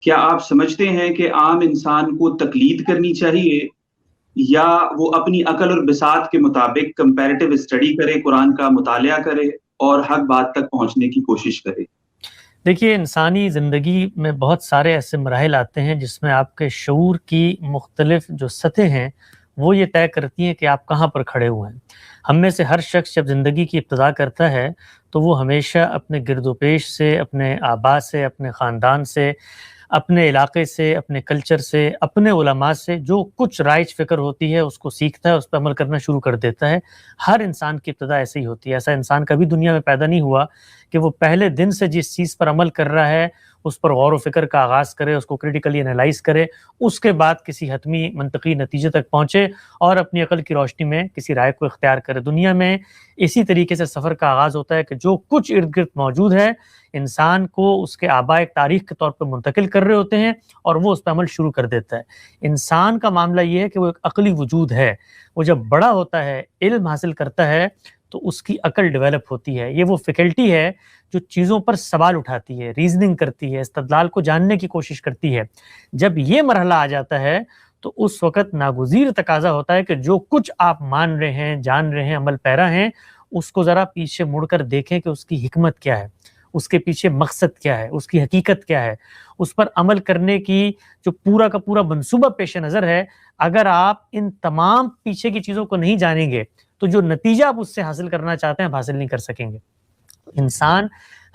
کیا آپ سمجھتے ہیں کہ عام انسان کو تقلید کرنی چاہیے یا وہ اپنی عقل اور بساط کے مطابق کمپیریٹیو اسٹڈی کرے، قرآن کا مطالعہ کرے اور حق بات تک پہنچنے کی کوشش کرے؟ دیکھیے، انسانی زندگی میں بہت سارے ایسے مراحل آتے ہیں جس میں آپ کے شعور کی مختلف جو سطح ہیں وہ یہ طے کرتی ہیں کہ آپ کہاں پر کھڑے ہوئے ہیں۔ ہم میں سے ہر شخص جب زندگی کی ابتدا کرتا ہے تو وہ ہمیشہ اپنے گرد و پیش سے، اپنے آبا سے، اپنے خاندان سے، اپنے علاقے سے، اپنے کلچر سے، اپنے علماء سے جو کچھ رائج فکر ہوتی ہے اس کو سیکھتا ہے، اس پہ عمل کرنا شروع کر دیتا ہے۔ ہر انسان کی ابتدا ایسے ہی ہوتی ہے۔ ایسا انسان کبھی دنیا میں پیدا نہیں ہوا کہ وہ پہلے دن سے جس چیز پر عمل کر رہا ہے اس پر غور و فکر کا آغاز کرے، اس کو کریٹیکلی انالائز کرے، اس کے بعد کسی حتمی منطقی نتیجے تک پہنچے اور اپنی عقل کی روشنی میں کسی رائے کو اختیار کرے۔ دنیا میں اسی طریقے سے سفر کا آغاز ہوتا ہے کہ جو کچھ ارد گرد موجود ہے انسان کو اس کے آباء ایک تاریخ کے طور پر منتقل کر رہے ہوتے ہیں اور وہ اس پہ عمل شروع کر دیتا ہے۔ انسان کا معاملہ یہ ہے کہ وہ ایک عقلی وجود ہے۔ وہ جب بڑا ہوتا ہے، علم حاصل کرتا ہے تو اس کی عقل ڈیولپ ہوتی ہے۔ یہ وہ فیکلٹی ہے جو چیزوں پر سوال اٹھاتی ہے، ریزننگ کرتی ہے، استدلال کو جاننے کی کوشش کرتی ہے۔ جب یہ مرحلہ آ جاتا ہے تو اس وقت ناگزیر تقاضا ہوتا ہے کہ جو کچھ آپ مان رہے ہیں، جان رہے ہیں، عمل پیرا ہیں، اس کو ذرا پیچھے مڑ کر دیکھیں کہ اس کی حکمت کیا ہے، اس کے پیچھے مقصد کیا ہے، اس کی حقیقت کیا ہے، اس پر عمل کرنے کی جو پورا کا پورا منصوبہ پیش نظر ہے۔ اگر آپ ان تمام پیچھے کی چیزوں کو نہیں جانیں گے تو جو نتیجہ آپ اس سے حاصل کرنا چاہتے ہیں آپ حاصل نہیں کر سکیں گے۔ انسان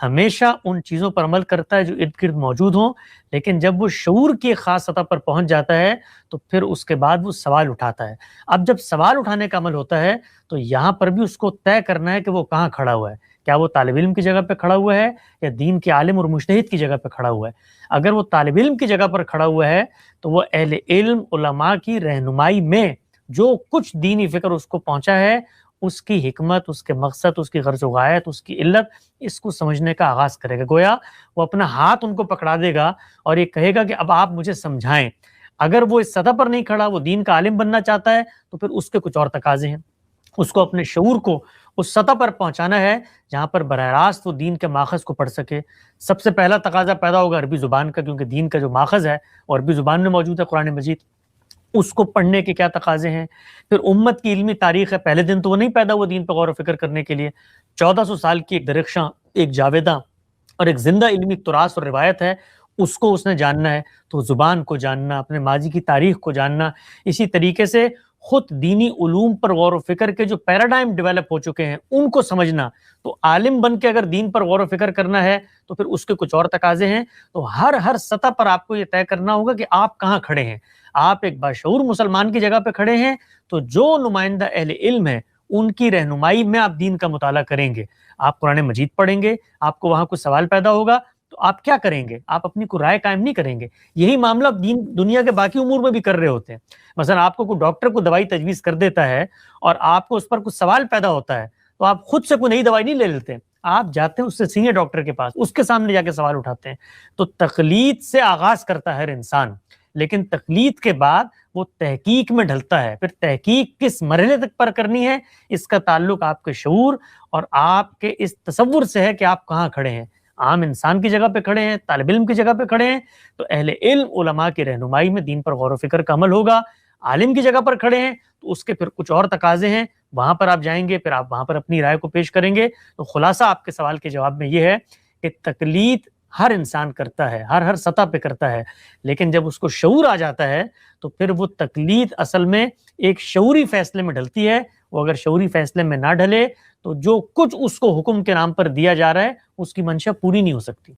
ہمیشہ ان چیزوں پر عمل کرتا ہے جو ارد گرد موجود ہوں، لیکن جب وہ شعور کی ایک خاص سطح پر پہنچ جاتا ہے تو پھر اس کے بعد وہ سوال اٹھاتا ہے۔ اب جب سوال اٹھانے کا عمل ہوتا ہے تو یہاں پر بھی اس کو طے کرنا ہے کہ وہ کہاں کھڑا ہوا ہے۔ کیا وہ طالب علم کی جگہ پہ کھڑا ہوا ہے یا دین کے عالم اور مجتہد کی جگہ پہ کھڑا ہوا ہے؟ اگر وہ طالب علم کی جگہ پر کھڑا ہوا ہے تو وہ اہل علم علماء کی رہنمائی میں جو کچھ دینی فکر اس کو پہنچا ہے، اس کی حکمت، اس کے مقصد، اس کی غرض و غایت، اس کی علت، اس کو سمجھنے کا آغاز کرے گا۔ گویا وہ اپنا ہاتھ ان کو پکڑا دے گا اور یہ کہے گا کہ اب آپ مجھے سمجھائیں۔ اگر وہ اس سطح پر نہیں کھڑا، وہ دین کا عالم بننا چاہتا ہے تو پھر اس کے کچھ اور تقاضے ہیں۔ اس کو اپنے شعور کو اس سطح پر پہنچانا ہے جہاں پر براہ راست وہ دین کے ماخذ کو پڑھ سکے۔ سب سے پہلا تقاضا پیدا ہوگا عربی زبان کا، کیونکہ دین کا جو ماخذ ہے وہ عربی زبان میں موجود ہے، قرآن مجید۔ اس کو پڑھنے کے کیا تقاضے ہیں؟ پھر امت کی علمی تاریخ ہے۔ پہلے دن تو وہ نہیں پیدا ہوا دین پہ غور و فکر کرنے کے لیے۔ 1400 سال کی ایک درخشاں، ایک جاویداں اور ایک زندہ علمی تراث اور روایت ہے، اس کو اس نے جاننا ہے۔ تو زبان کو جاننا، اپنے ماضی کی تاریخ کو جاننا، اسی طریقے سے خود دینی علوم پر غور و فکر کے جو پیراڈائم ڈیولپ ہو چکے ہیں ان کو سمجھنا۔ تو عالم بن کے اگر دین پر غور و فکر کرنا ہے تو پھر اس کے کچھ اور تقاضے ہیں۔ تو ہر سطح پر آپ کو یہ طے کرنا ہوگا کہ آپ کہاں کھڑے ہیں۔ آپ ایک باشعور مسلمان کی جگہ پہ کھڑے ہیں تو جو نمائندہ اہل علم ہے ان کی رہنمائی میں آپ دین کا مطالعہ کریں گے، آپ قرآن مجید پڑھیں گے، آپ کو وہاں کوئی سوال پیدا ہوگا تو آپ کیا کریں گے؟ آپ اپنی کوئی رائے قائم نہیں کریں گے۔ یہی معاملہ دنیا کے باقی امور میں بھی کر رہے ہوتے ہیں۔ مثلا آپ کو کوئی ڈاکٹر کو دوائی تجویز کر دیتا ہے اور آپ کو اس پر کچھ سوال پیدا ہوتا ہے تو آپ خود سے کوئی نئی دوائی نہیں لے لیتے، آپ جاتے ہیں اس سے سینئر ڈاکٹر کے پاس، اس کے سامنے جا کے سوال اٹھاتے ہیں۔ تو تقلید سے آغاز کرتا ہے ہر انسان، لیکن تقلید کے بعد وہ تحقیق میں ڈھلتا ہے۔ پھر تحقیق کس مرحلے تک پر کرنی ہے، اس کا تعلق آپ کے شعور اور آپ کے اس تصور سے ہے کہ آپ کہاں کھڑے ہیں۔ عام انسان کی جگہ پہ کھڑے ہیں، طالب علم کی جگہ پہ کھڑے ہیں تو اہل علم علماء کی رہنمائی میں دین پر غور و فکر کا عمل ہوگا۔ عالم کی جگہ پر کھڑے ہیں تو اس کے پھر کچھ اور تقاضے ہیں، وہاں پر آپ جائیں گے، پھر آپ وہاں پر اپنی رائے کو پیش کریں گے۔ تو خلاصہ آپ کے سوال کے جواب میں یہ ہے کہ تقلید ہر انسان کرتا ہے، ہر سطح پہ کرتا ہے، لیکن جب اس کو شعور آ جاتا ہے تو پھر وہ تقلید اصل میں ایک شعوری فیصلے میں ڈھلتی ہے۔ وہ اگر شعوری فیصلے میں نہ ڈھلے تو جو کچھ اس کو حکم کے نام پر دیا جا رہا ہے اس کی منشا پوری نہیں ہو سکتی۔